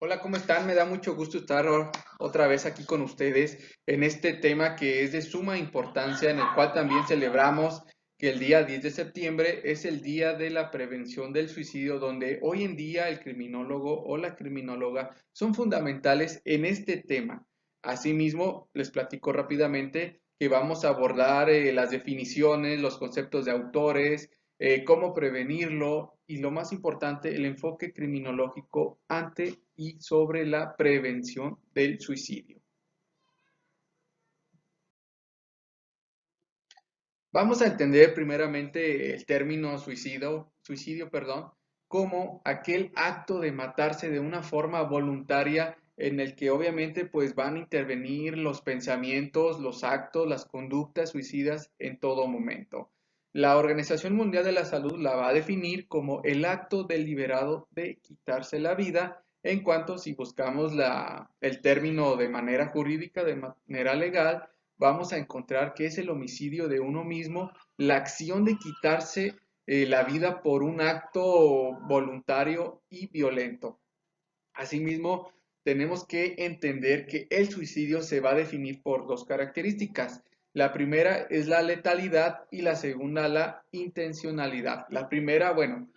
Hola, ¿cómo están? Me da mucho gusto estar otra vez aquí con ustedes en este tema que es de suma importancia, en el cual también celebramos que el día 10 de septiembre es el día de la prevención del suicidio, donde hoy en día el criminólogo o la criminóloga son fundamentales en este tema. Asimismo, les platico rápidamente que vamos a abordar las definiciones, los conceptos de autores, cómo prevenirlo y lo más importante, el enfoque criminológico ante y sobre la prevención del suicidio. Vamos a entender primeramente el término suicidio, perdón, como aquel acto de matarse de una forma voluntaria en el que obviamente pues van a intervenir los pensamientos, los actos, las conductas suicidas en todo momento. La Organización Mundial de la Salud la va a definir como el acto deliberado de quitarse la vida en cuanto si buscamos el término de manera jurídica, de manera legal, vamos a encontrar que es el homicidio de uno mismo, la acción de quitarse la vida por un acto voluntario y violento. Asimismo, tenemos que entender que el suicidio se va a definir por dos características. La primera es la letalidad y la segunda la intencionalidad. La primera, bueno,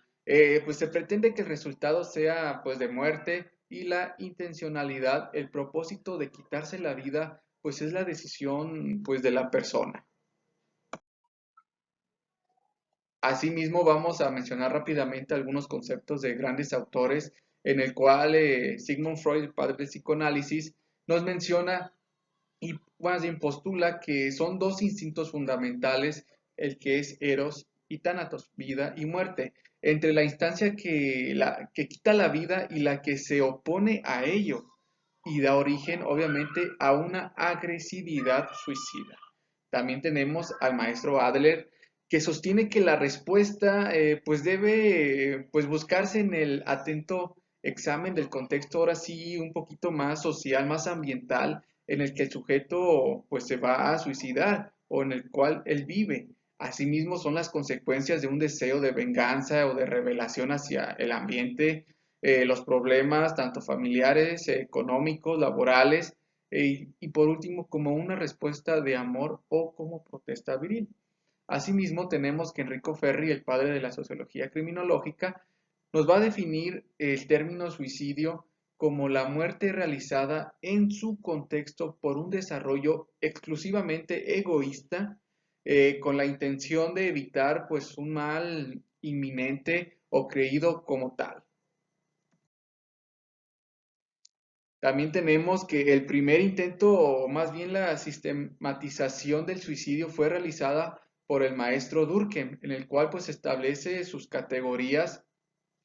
pues se pretende que el resultado sea pues de muerte y la intencionalidad, el propósito de quitarse la vida, pues es la decisión pues de la persona. Asimismo, vamos a mencionar rápidamente algunos conceptos de grandes autores en el cual Sigmund Freud, el padre del psicoanálisis, nos menciona y más bien postula que son dos instintos fundamentales, el que es Eros y Tánatos, vida y muerte, entre la instancia que quita la vida y la que se opone a ello y da origen obviamente a una agresividad suicida. También tenemos al maestro Adler que sostiene que la respuesta pues debe pues buscarse en el atento examen del contexto ahora sí un poquito más social, más ambiental, en el que el sujeto pues se va a suicidar o en el cual él vive. Asimismo son las consecuencias de un deseo de venganza o de revelación hacia el ambiente, los problemas tanto familiares, económicos, laborales, y por último como una respuesta de amor o como protesta viril. Asimismo, tenemos que Enrico Ferri, el padre de la sociología criminológica, nos va a definir el término suicidio como la muerte realizada en su contexto por un desarrollo exclusivamente egoísta, con la intención de evitar pues un mal inminente o creído como tal. También tenemos que el primer intento, o más bien la sistematización del suicidio, fue realizada por el maestro Durkheim, en el cual pues establece sus categorías.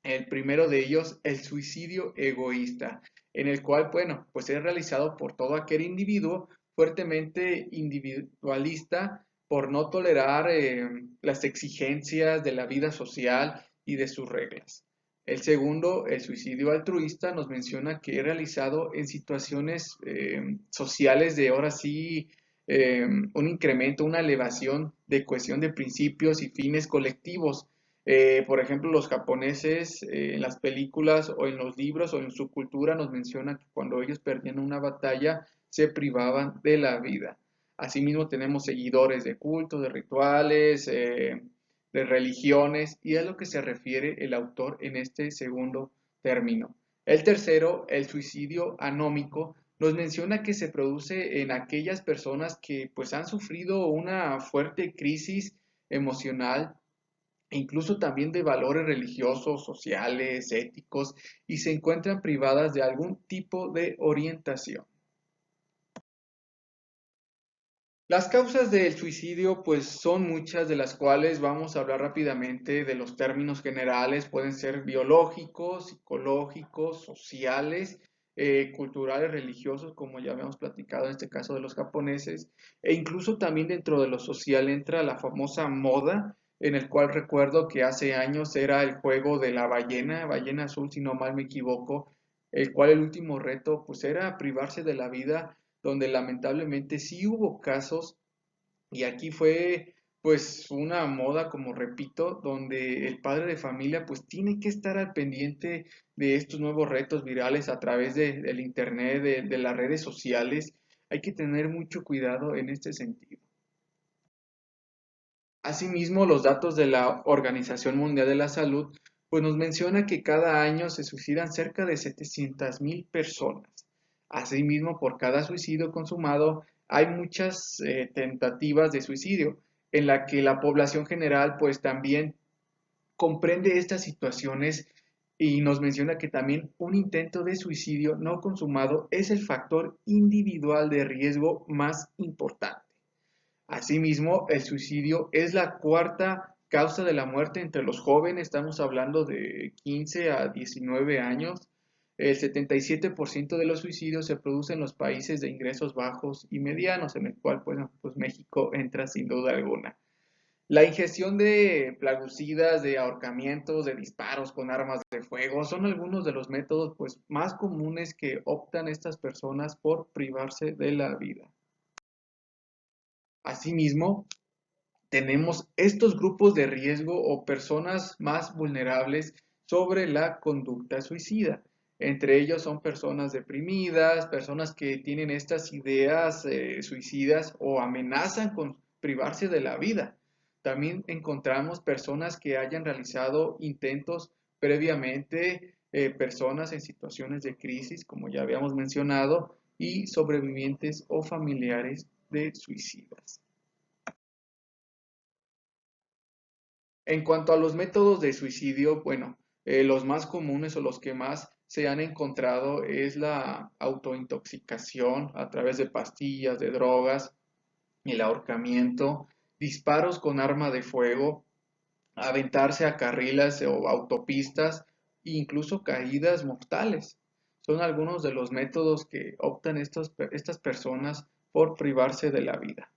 El primero de ellos, el suicidio egoísta, en el cual, bueno, pues es realizado por todo aquel individuo fuertemente individualista por no tolerar las exigencias de la vida social y de sus reglas. El segundo, el suicidio altruista, nos menciona que es realizado en situaciones sociales de ahora sí un incremento, una elevación de cohesión de principios y fines colectivos. Por ejemplo, los japoneses en las películas o en los libros o en su cultura nos mencionan que cuando ellos perdían una batalla se privaban de la vida. Asimismo tenemos seguidores de cultos, de rituales, de religiones, y es a lo que se refiere el autor en este segundo término. El tercero, el suicidio anómico, nos menciona que se produce en aquellas personas que pues han sufrido una fuerte crisis emocional e incluso también de valores religiosos, sociales, éticos, y se encuentran privadas de algún tipo de orientación. Las causas del suicidio, pues son muchas, de las cuales vamos a hablar rápidamente de los términos generales. Pueden ser biológicos, psicológicos, sociales, culturales, religiosos, como ya habíamos platicado en este caso de los japoneses, e incluso también dentro de lo social entra la famosa moda, en el cual recuerdo que hace años era el juego de la ballena, ballena azul, si no mal me equivoco, el cual el último reto pues era privarse de la vida, donde lamentablemente sí hubo casos y aquí fue pues una moda, como repito, donde el padre de familia pues tiene que estar al pendiente de estos nuevos retos virales a través del internet, de las redes sociales. Hay que tener mucho cuidado en este sentido. Asimismo, los datos de la Organización Mundial de la Salud pues nos menciona que cada año se suicidan cerca de 700,000 personas. Asimismo, por cada suicidio consumado hay muchas tentativas de suicidio en la que la población general pues también comprende estas situaciones y nos menciona que también un intento de suicidio no consumado es el factor individual de riesgo más importante. Asimismo, el suicidio es la cuarta causa de la muerte entre los jóvenes, estamos hablando de 15 a 19 años. El 77% de los suicidios se producen en los países de ingresos bajos y medianos, en el cual pues México entra sin duda alguna. La ingestión de plaguicidas, de ahorcamientos, de disparos con armas de fuego son algunos de los métodos pues, más comunes que optan estas personas por privarse de la vida. Asimismo, tenemos estos grupos de riesgo o personas más vulnerables sobre la conducta suicida. Entre ellos son personas deprimidas, personas que tienen estas ideas suicidas o amenazan con privarse de la vida. También encontramos personas que hayan realizado intentos previamente, personas en situaciones de crisis, como ya habíamos mencionado, y sobrevivientes o familiares de suicidas. En cuanto a los métodos de suicidio, bueno, los más comunes o los que más se han encontrado es la autointoxicación a través de pastillas, de drogas, el ahorcamiento, disparos con arma de fuego, aventarse a carriles o autopistas e incluso caídas mortales. Son algunos de los métodos que optan estas personas por privarse de la vida.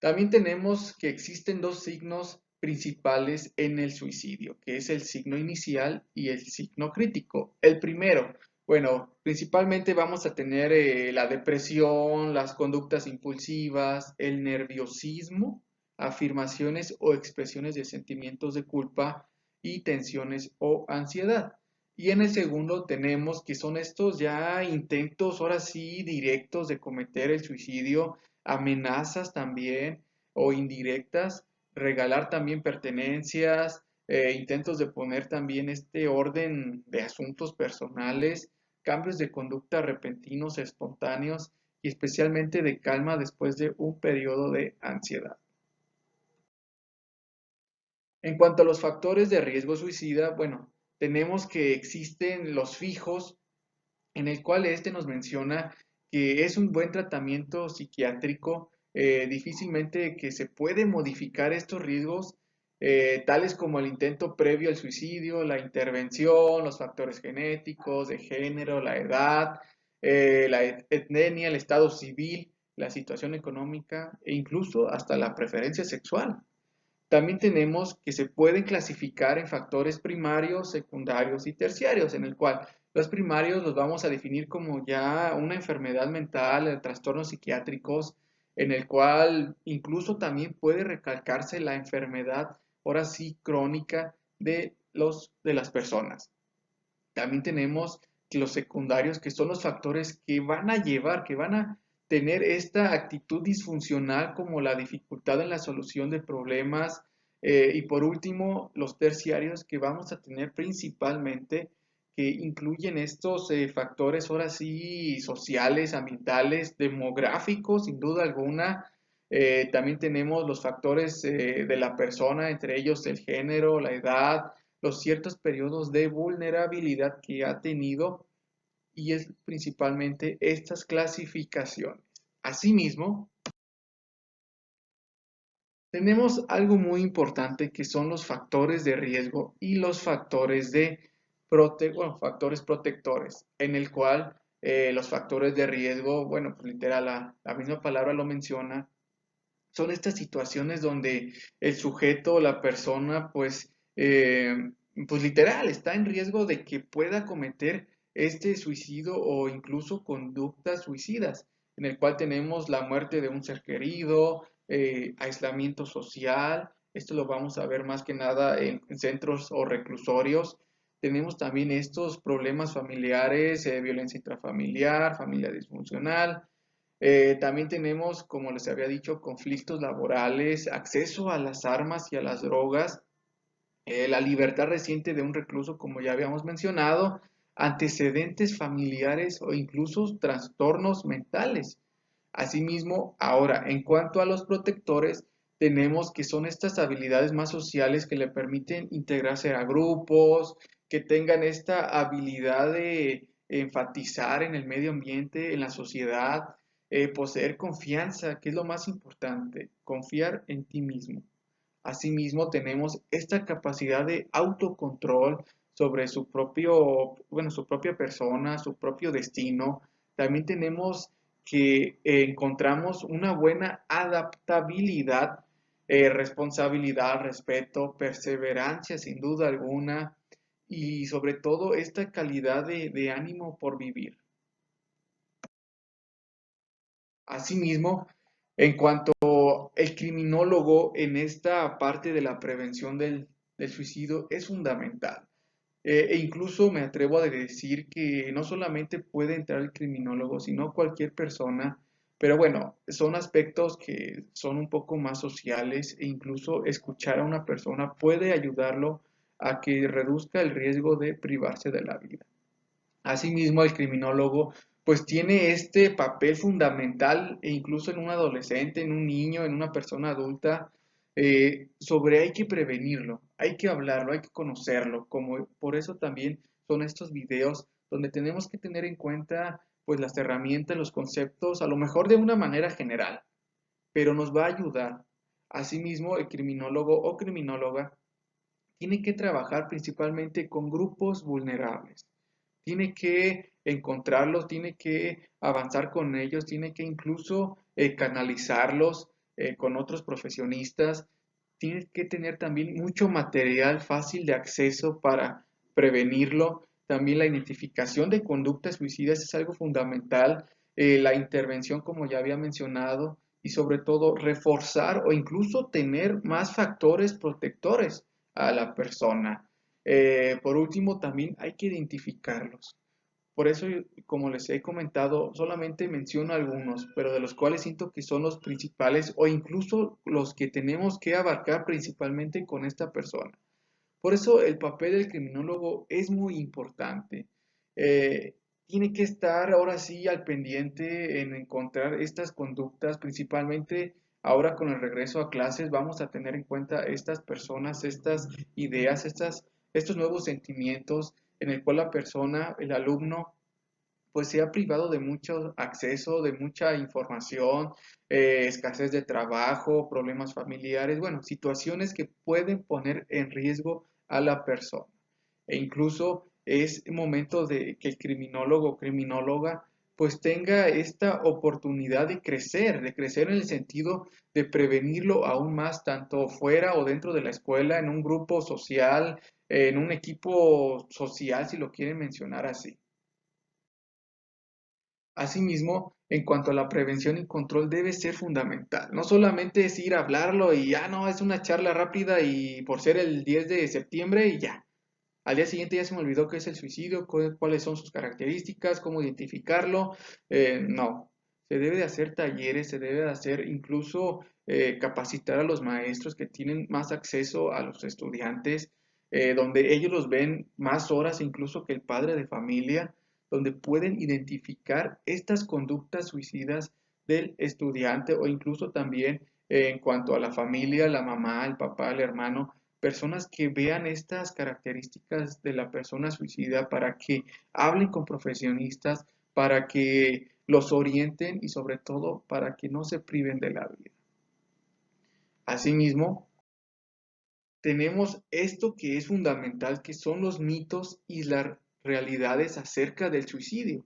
También tenemos que existen dos signos principales en el suicidio, que es el signo inicial y el signo crítico. El primero, bueno, principalmente vamos a tener la depresión, las conductas impulsivas, el nerviosismo, afirmaciones o expresiones de sentimientos de culpa y tensiones o ansiedad. Y en el segundo tenemos que son estos ya intentos, ahora sí, directos de cometer el suicidio, amenazas también o indirectas, regalar también pertenencias, intentos de poner también este orden de asuntos personales, cambios de conducta repentinos, espontáneos y especialmente de calma después de un periodo de ansiedad. En cuanto a los factores de riesgo suicida, bueno, tenemos que existen los fijos, en el cual este nos menciona que es un buen tratamiento psiquiátrico, difícilmente que se puede modificar estos riesgos, tales como el intento previo al suicidio, la intervención, los factores genéticos, de género, la edad, la etnia, el estado civil, la situación económica e incluso hasta la preferencia sexual. También tenemos que se pueden clasificar en factores primarios, secundarios y terciarios, en el cual los primarios los vamos a definir como ya una enfermedad mental, trastornos psiquiátricos, en el cual incluso también puede recalcarse la enfermedad, ahora sí, crónica de las personas. También tenemos los secundarios, que son los factores que van a llevar, que van a tener esta actitud disfuncional como la dificultad en la solución de problemas. Y por último, los terciarios que vamos a tener principalmente, que incluyen estos factores ahora sí sociales, ambientales, demográficos, sin duda alguna. También tenemos los factores de la persona, entre ellos el género, la edad, los ciertos periodos de vulnerabilidad que ha tenido y es principalmente estas clasificaciones. Asimismo, tenemos algo muy importante que son los factores de riesgo y los factores factores protectores, en el cual los factores de riesgo, bueno, pues literal, la misma palabra lo menciona, son estas situaciones donde el sujeto o la persona, pues literal, está en riesgo de que pueda cometer este suicidio o incluso conductas suicidas, en el cual tenemos la muerte de un ser querido, aislamiento social. Esto lo vamos a ver más que nada en centros o reclusorios. Tenemos también estos problemas familiares, violencia intrafamiliar, familia disfuncional. También tenemos, como les había dicho, conflictos laborales, acceso a las armas y a las drogas, la libertad reciente de un recluso, como ya habíamos mencionado, antecedentes familiares o incluso trastornos mentales. Asimismo, ahora, en cuanto a los protectores, tenemos que son estas habilidades más sociales que le permiten integrarse a grupos, que tengan esta habilidad de enfatizar en el medio ambiente, en la sociedad, poseer confianza, que es lo más importante, confiar en ti mismo. Asimismo, tenemos esta capacidad de autocontrol sobre su propio, bueno, su propia persona, su propio destino. También tenemos que encontramos una buena adaptabilidad, responsabilidad, respeto, perseverancia, sin duda alguna, y sobre todo esta calidad de ánimo por vivir. Asimismo, en cuanto el criminólogo en esta parte de la prevención del suicidio es fundamental. E incluso me atrevo a decir que no solamente puede entrar el criminólogo, sino cualquier persona, pero bueno, son aspectos que son un poco más sociales e incluso escuchar a una persona puede ayudarlo a que reduzca el riesgo de privarse de la vida. Asimismo, el criminólogo pues tiene este papel fundamental e incluso en un adolescente, en un niño, en una persona adulta, sobre hay que prevenirlo, hay que hablarlo, hay que conocerlo, como por eso también son estos videos donde tenemos que tener en cuenta pues las herramientas, los conceptos, a lo mejor de una manera general, pero nos va a ayudar. Asimismo, el criminólogo o criminóloga tiene que trabajar principalmente con grupos vulnerables, tiene que encontrarlos, tiene que avanzar con ellos, tiene que incluso canalizarlos con otros profesionistas, tiene que tener también mucho material fácil de acceso para prevenirlo. También la identificación de conductas suicidas es algo fundamental, la intervención, como ya había mencionado, y sobre todo reforzar o incluso tener más factores protectores a la persona. Por último, también hay que identificarlos. Por eso, como les he comentado, solamente menciono algunos, pero de los cuales siento que son los principales o incluso los que tenemos que abarcar principalmente con esta persona. Por eso el papel del criminólogo es muy importante. Eh, Tiene que estar ahora sí al pendiente en encontrar estas conductas, principalmente ahora con el regreso a clases vamos a tener en cuenta estas personas, estas ideas, estos nuevos sentimientos en el cual la persona, el alumno, pues se ha privado de mucho acceso, de mucha información, escasez de trabajo, problemas familiares, bueno, situaciones que pueden poner en riesgo a la persona. E incluso es momento de que el criminólogo o criminóloga pues tenga esta oportunidad de crecer en el sentido de prevenirlo aún más, tanto fuera o dentro de la escuela, en un grupo social, en un equipo social, si lo quieren mencionar así. Asimismo, en cuanto a la prevención y control, debe ser fundamental. No solamente es ir a hablarlo y ya no, es una charla rápida y por ser el 10 de septiembre y ya. Al día siguiente ya se me olvidó qué es el suicidio, cuáles son sus características, cómo identificarlo. No, se debe de hacer talleres, se debe de hacer incluso capacitar a los maestros que tienen más acceso a los estudiantes, donde ellos los ven más horas incluso que el padre de familia, donde pueden identificar estas conductas suicidas del estudiante o incluso también en cuanto a la familia, la mamá, el papá, el hermano, personas que vean estas características de la persona suicida para que hablen con profesionistas, para que los orienten y sobre todo para que no se priven de la vida. Asimismo, tenemos esto que es fundamental, que son los mitos y las realidades acerca del suicidio.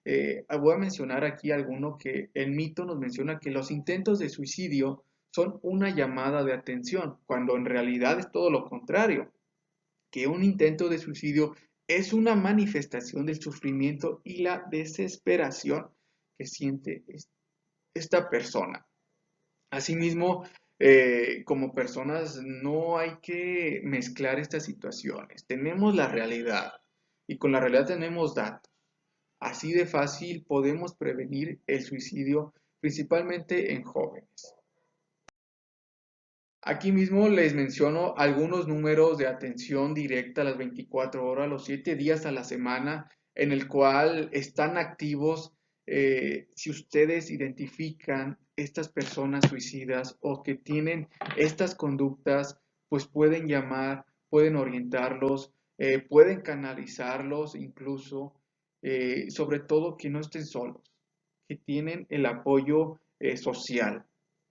Voy a mencionar aquí alguno que el mito nos menciona que los intentos de suicidio son una llamada de atención, cuando en realidad es todo lo contrario, que un intento de suicidio es una manifestación del sufrimiento y la desesperación que siente esta persona. Asimismo, como personas no hay que mezclar estas situaciones. Tenemos la realidad y con la realidad tenemos datos. Así de fácil podemos prevenir el suicidio, principalmente en jóvenes. Aquí mismo les menciono algunos números de atención directa a las 24 horas, los 7 días a la semana, en el cual están activos. Si ustedes identifican estas personas suicidas o que tienen estas conductas, pues pueden llamar, pueden orientarlos, pueden canalizarlos incluso, sobre todo que no estén solos, que tienen el apoyo social,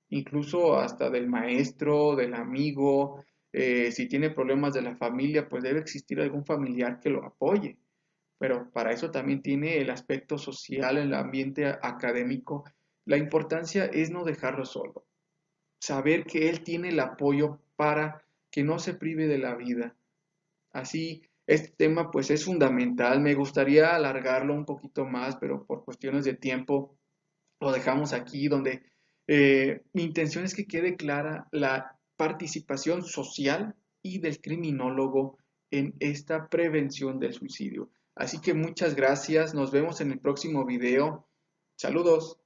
incluso hasta del maestro, del amigo. Si tiene problemas de la familia, pues debe existir algún familiar que lo apoye. Pero para eso también tiene el aspecto social, el ambiente académico. La importancia es no dejarlo solo, saber que él tiene el apoyo para que no se prive de la vida. Así, este tema pues es fundamental. Me gustaría alargarlo un poquito más, pero por cuestiones de tiempo lo dejamos aquí, donde mi intención es que quede clara la participación social y del criminólogo en esta prevención del suicidio. Así que muchas gracias, nos vemos en el próximo video. Saludos.